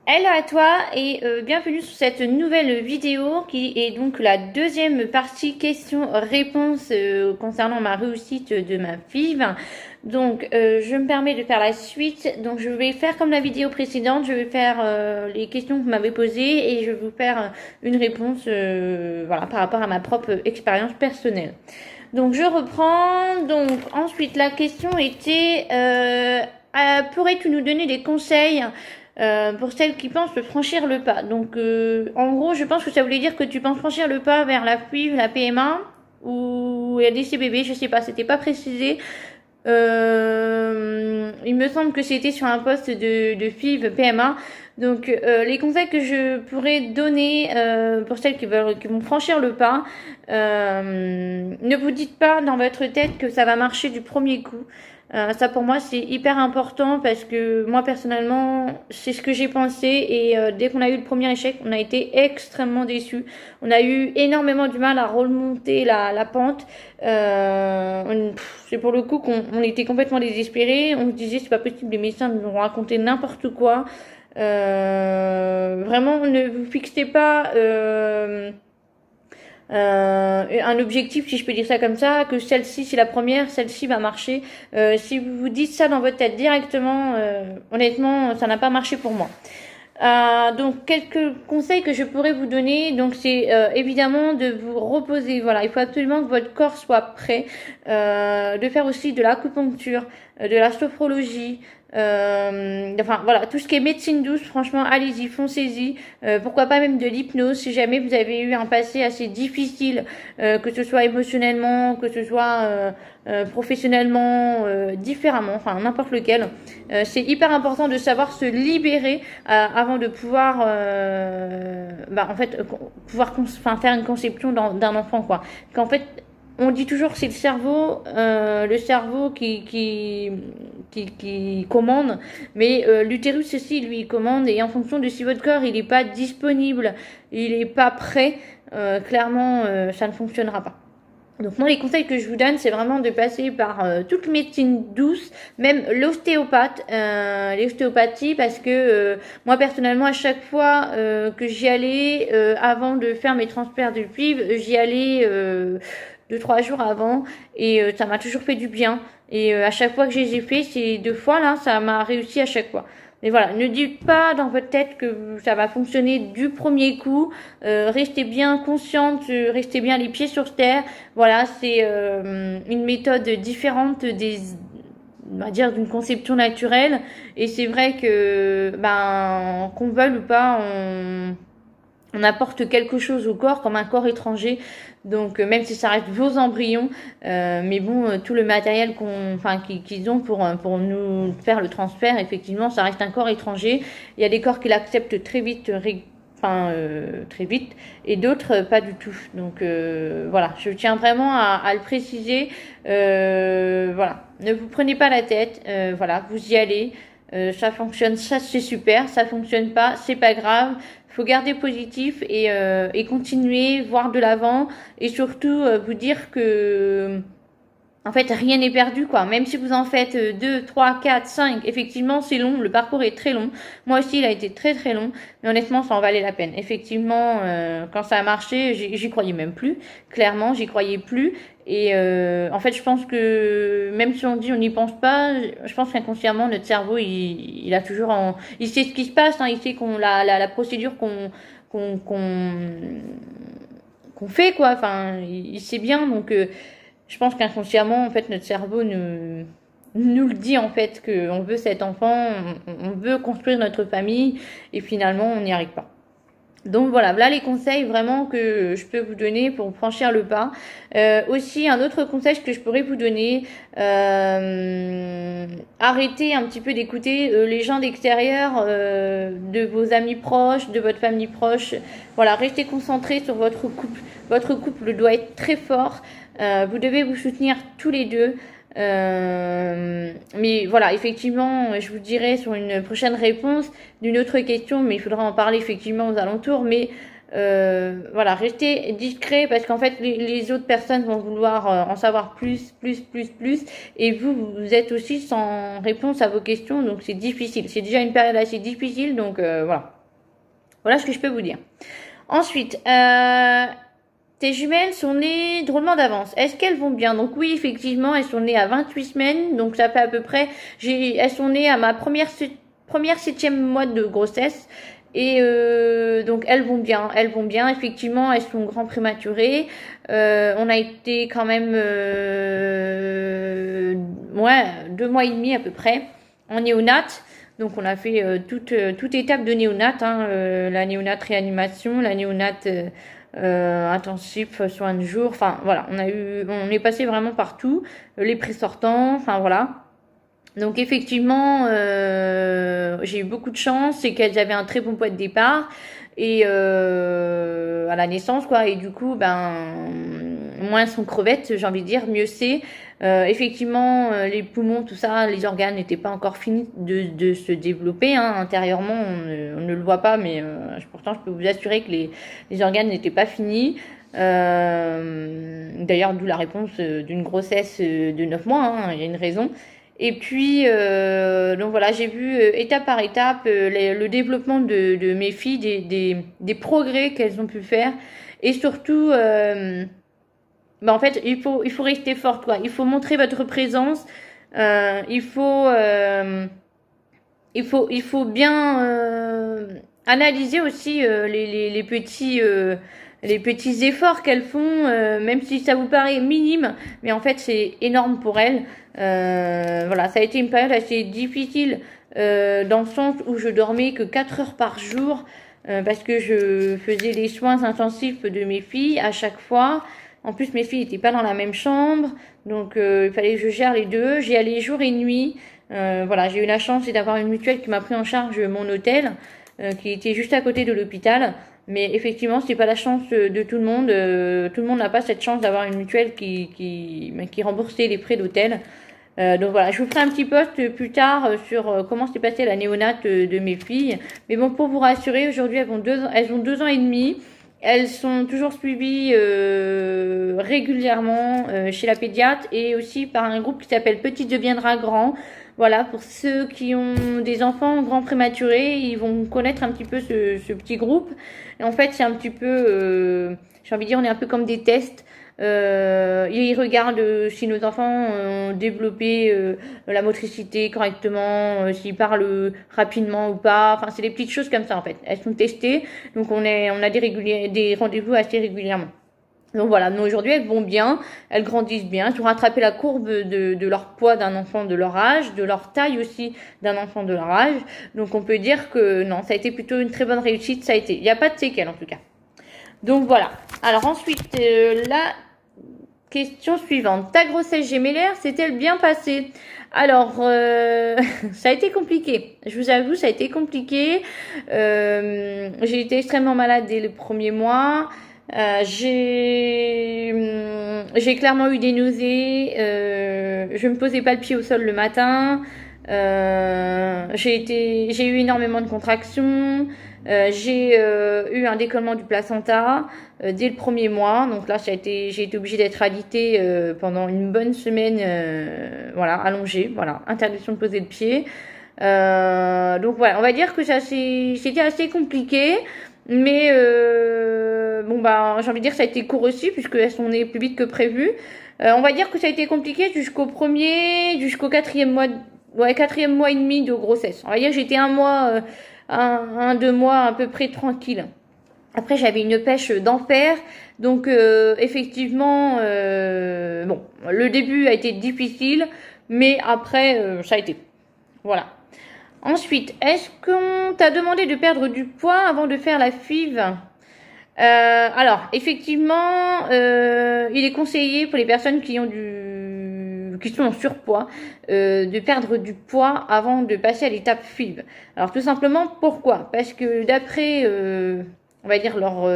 Hello à toi et bienvenue sur cette nouvelle vidéo qui est donc la deuxième partie questions-réponses concernant ma réussite de ma FIV. Donc je me permets de faire la suite. Donc je vais faire comme la vidéo précédente, je vais faire les questions que vous m'avez posées et je vais vous faire une réponse voilà, par rapport à ma propre expérience personnelle. Donc je reprends. Donc ensuite la question était pourrais-tu nous donner des conseils pour celles qui pensent franchir le pas. Donc, en gros, je pense que ça voulait dire que tu penses franchir le pas vers la FIV, la PMA ou la DCBB, je sais pas, c'était pas précisé. Il me semble que c'était sur un poste de FIV PMA. Donc, les conseils que je pourrais donner pour celles qui vont franchir le pas, ne vous dites pas dans votre tête que ça va marcher du premier coup. Ça pour moi c'est hyper important parce que moi personnellement c'est ce que j'ai pensé et dès qu'on a eu le premier échec on a été extrêmement déçus. On a eu énormément du mal à remonter la pente. C'est pour le coup qu'on était complètement désespérés. On se disait c'est pas possible, les médecins nous ont raconté n'importe quoi. Vraiment ne vous fixez pas un objectif, si je peux dire ça comme ça, que celle-ci c'est la première, celle-ci va marcher. Si vous vous dites ça dans votre tête directement, honnêtement, ça n'a pas marché pour moi. Donc quelques conseils que je pourrais vous donner, donc c'est évidemment de vous reposer. Voilà, il faut absolument que votre corps soit prêt. De faire aussi de l'acupuncture, de la sophrologie. Enfin voilà, tout ce qui est médecine douce, franchement, allez-y, foncez-y. Pourquoi pas même de l'hypnose si jamais vous avez eu un passé assez difficile, que ce soit émotionnellement, que ce soit professionnellement, différemment, enfin n'importe lequel. C'est hyper important de savoir se libérer avant de pouvoir, en fait, pouvoir faire une conception d'un enfant, quoi. Qu'en fait, on dit toujours que c'est le cerveau qui commande, mais l'utérus aussi lui commande et en fonction de si votre corps il n'est pas disponible, il n'est pas prêt, clairement ça ne fonctionnera pas. Donc moi les conseils que je vous donne c'est vraiment de passer par toute médecine douce, même l'ostéopathie parce que moi personnellement à chaque fois que j'y allais avant de faire mes transferts de FIV, j'y allais 2-3 jours avant et ça m'a toujours fait du bien et à chaque fois que je les ai fait ces 2 fois là ça m'a réussi à chaque fois. Mais voilà, ne dites pas dans votre tête que ça va fonctionner du premier coup. Restez bien consciente, restez bien les pieds sur terre. Voilà, c'est une méthode différente on va dire d'une conception naturelle. Et c'est vrai que, qu'on veuille ou pas, on apporte quelque chose au corps comme un corps étranger. Donc même si ça reste vos embryons, mais bon, tout le matériel qu'ils ont pour nous faire le transfert, effectivement, ça reste un corps étranger. Il y a des corps qui l'acceptent très vite, très vite, et d'autres pas du tout. Donc voilà, je tiens vraiment à le préciser. Voilà, ne vous prenez pas la tête. Voilà, vous y allez. Ça fonctionne, ça c'est super. Ça fonctionne pas, c'est pas grave. Faut garder positif et continuer, voir de l'avant et surtout vous dire que en fait rien n'est perdu quoi. Même si vous en faites 2, 3, 4, 5, effectivement c'est long, le parcours est très long. Moi aussi il a été très très long, mais honnêtement ça en valait la peine. Effectivement quand ça a marché, j'y croyais même plus. Clairement j'y croyais plus. Et en fait, je pense que même si on dit on n'y pense pas, je pense qu'inconsciemment notre cerveau il a toujours il sait ce qui se passe, hein, il sait qu'on la procédure qu'on fait quoi. Enfin, il sait bien. Donc, je pense qu'inconsciemment en fait notre cerveau nous le dit en fait qu'on veut cet enfant, on veut construire notre famille et finalement on n'y arrive pas. Donc voilà, là les conseils vraiment que je peux vous donner pour franchir le pas. Aussi un autre conseil que je pourrais vous donner, arrêtez un petit peu d'écouter les gens d'extérieur, de vos amis proches, de votre famille proche. Voilà, restez concentrés sur votre couple. Votre couple doit être très fort. Vous devez vous soutenir tous les deux. Mais voilà, effectivement, je vous dirai sur une prochaine réponse d'une autre question, mais il faudra en parler effectivement aux alentours. Mais voilà, restez discret parce qu'en fait, les autres personnes vont vouloir en savoir plus, et vous êtes aussi sans réponse à vos questions, donc c'est difficile. C'est déjà une période assez difficile, donc voilà. Voilà ce que je peux vous dire. Ensuite, tes jumelles sont nées drôlement d'avance. Est-ce qu'elles vont bien? Donc oui, effectivement, elles sont nées à 28 semaines. Donc ça fait à peu près... Elles sont nées à ma première 7e mois de grossesse. Et donc elles vont bien. Elles vont bien. Effectivement, elles sont grand prématurées. On a été quand même... 2 mois et demi à peu près en néonate. Donc on a fait toute étape de néonate. La néonate réanimation, la néonate... intensif, soins de jour, enfin voilà, on est passé vraiment partout, les pré-sortants, enfin voilà. Donc effectivement, j'ai eu beaucoup de chance, c'est qu'elles avaient un très bon poids de départ et à la naissance quoi, et du coup moins elles sont crevettes, j'ai envie de dire, mieux c'est. Effectivement, les poumons, tout ça, les organes n'étaient pas encore finis de se développer intérieurement. On ne le voit pas, mais pourtant, je peux vous assurer que les organes n'étaient pas finis. D'ailleurs, d'où la réponse d'une grossesse de 9 mois. Il y a une raison. Et puis, donc voilà, j'ai vu étape par étape le développement de mes filles, des progrès qu'elles ont pu faire. Et surtout... en fait, il faut rester forte, quoi. Il faut montrer votre présence. Il faut bien analyser aussi les petits efforts qu'elles font, même si ça vous paraît minime, mais en fait c'est énorme pour elles. Voilà, ça a été une période assez difficile dans le sens où je dormais que 4 heures par jour parce que je faisais les soins intensifs de mes filles à chaque fois. En plus, mes filles n'étaient pas dans la même chambre, donc il fallait que je gère les deux. J'y allais jour et nuit. Voilà, j'ai eu la chance d'avoir une mutuelle qui m'a pris en charge mon hôtel, qui était juste à côté de l'hôpital. Mais effectivement, c'est pas la chance de tout le monde. Tout le monde n'a pas cette chance d'avoir une mutuelle qui remboursait les frais d'hôtel. Donc voilà, je vous ferai un petit post plus tard sur comment s'est passée la néonate de mes filles. Mais bon, pour vous rassurer, aujourd'hui elles ont 2 ans et demi. Elles sont toujours suivies régulièrement chez la pédiatre et aussi par un groupe qui s'appelle Petit deviendra grand. Voilà, pour ceux qui ont des enfants grands prématurés, ils vont connaître un petit peu ce petit groupe. Et en fait, c'est un petit peu, j'ai envie de dire, on est un peu comme des tests. Ils regardent si nos enfants ont développé la motricité correctement, s'ils parlent rapidement ou pas. Enfin, c'est des petites choses comme ça en fait. Elles sont testées, donc on a des rendez-vous assez régulièrement. Donc voilà, nous aujourd'hui elles vont bien, elles grandissent bien, elles ont rattrapé la courbe de leur poids d'un enfant de leur âge, de leur taille aussi d'un enfant de leur âge. Donc on peut dire que non, ça a été plutôt une très bonne réussite, ça a été. Il n'y a pas de séquelles en tout cas. Donc voilà. Alors ensuite, la question suivante. Ta grossesse gémellaire s'est-elle bien passée? Alors, ça a été compliqué. Je vous avoue, ça a été compliqué. J'ai été extrêmement malade dès le premier mois. J'ai clairement eu des nausées. Je me posais pas le pied au sol le matin. J'ai eu énormément de contractions. J'ai eu un décollement du placenta dès le premier mois. Donc là, j'ai été obligée d'être alitée pendant une bonne semaine, voilà, allongée, voilà, interdiction de poser le pied. Donc voilà, on va dire que c'était assez compliqué. Mais j'ai envie de dire que ça a été court aussi puisqu'elles sont nées plus vite que prévu. On va dire que ça a été compliqué jusqu'au 4e mois, 4e mois et demi de grossesse. On va dire que j'étais 1 mois, 2 mois à peu près tranquille. Après j'avais une pêche d'enfer, donc effectivement, le début a été difficile, mais après ça a été. Voilà. Ensuite, est-ce qu'on t'a demandé de perdre du poids avant de faire la FIV? Alors, effectivement, il est conseillé pour les personnes qui sont en surpoids de perdre du poids avant de passer à l'étape FIV. Alors, tout simplement, pourquoi? Parce que d'après, on va dire, leurs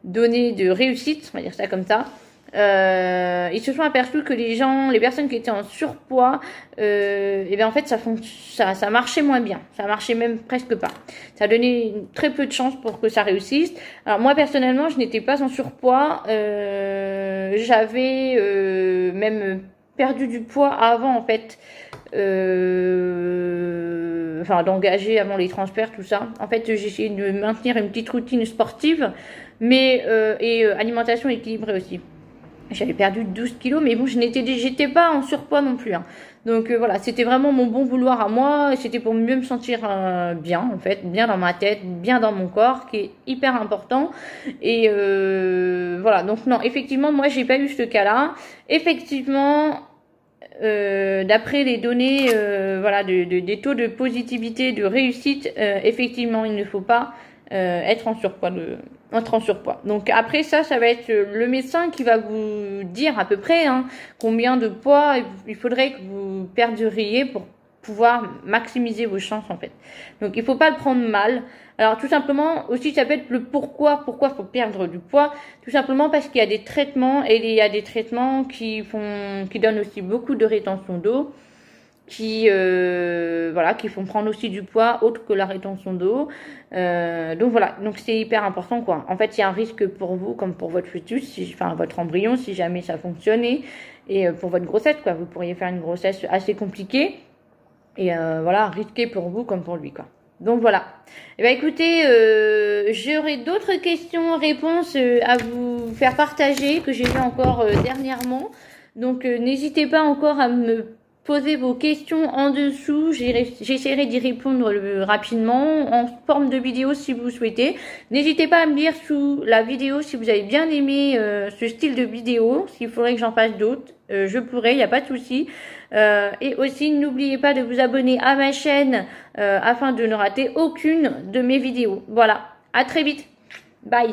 données de réussite, on va dire ça comme ça, ils se sont aperçus que les personnes qui étaient en surpoids, en fait ça marchait moins bien, ça marchait même presque pas, ça donnait très peu de chances pour que ça réussisse. Alors moi personnellement je n'étais pas en surpoids, j'avais même perdu du poids avant en fait, enfin d'engager avant les transferts, tout ça. En fait, j'ai essayé de maintenir une petite routine sportive, mais alimentation équilibrée aussi. J'avais perdu 12 kilos, mais bon, j'étais pas en surpoids non plus, hein. Donc voilà, c'était vraiment mon bon vouloir à moi. C'était pour mieux me sentir bien, en fait, bien dans ma tête, bien dans mon corps, qui est hyper important. Et voilà, donc non, effectivement, moi, j'ai pas eu ce cas-là. Effectivement, d'après les données, voilà, des taux de positivité, de réussite, effectivement, il ne faut pas être en surpoids. Donc après ça va être le médecin qui va vous dire à peu près, hein, combien de poids il faudrait que vous perdriez pour pouvoir maximiser vos chances en fait. Donc il faut pas le prendre mal. Alors tout simplement aussi ça peut être le pourquoi faut perdre du poids, tout simplement parce qu'il y a des traitements et il y a des traitements qui donnent aussi beaucoup de rétention d'eau, qui font prendre aussi du poids autre que la rétention d'eau. Donc voilà, donc c'est hyper important quoi. En fait, il y a un risque pour vous comme pour votre fœtus, votre embryon si jamais ça fonctionnait, et pour votre grossesse quoi. Vous pourriez faire une grossesse assez compliquée et voilà, risqué pour vous comme pour lui quoi. Donc voilà. Eh ben écoutez, j'aurai d'autres questions, réponses à vous faire partager que j'ai vu encore dernièrement. Donc n'hésitez pas encore à me poser vos questions en dessous. J'essaierai d'y répondre rapidement en forme de vidéo si vous souhaitez. N'hésitez pas à me dire sous la vidéo si vous avez bien aimé ce style de vidéo, s'il faudrait que j'en fasse d'autres. Je pourrais, il n'y a pas de souci. Et aussi, n'oubliez pas de vous abonner à ma chaîne afin de ne rater aucune de mes vidéos. Voilà, à très vite. Bye.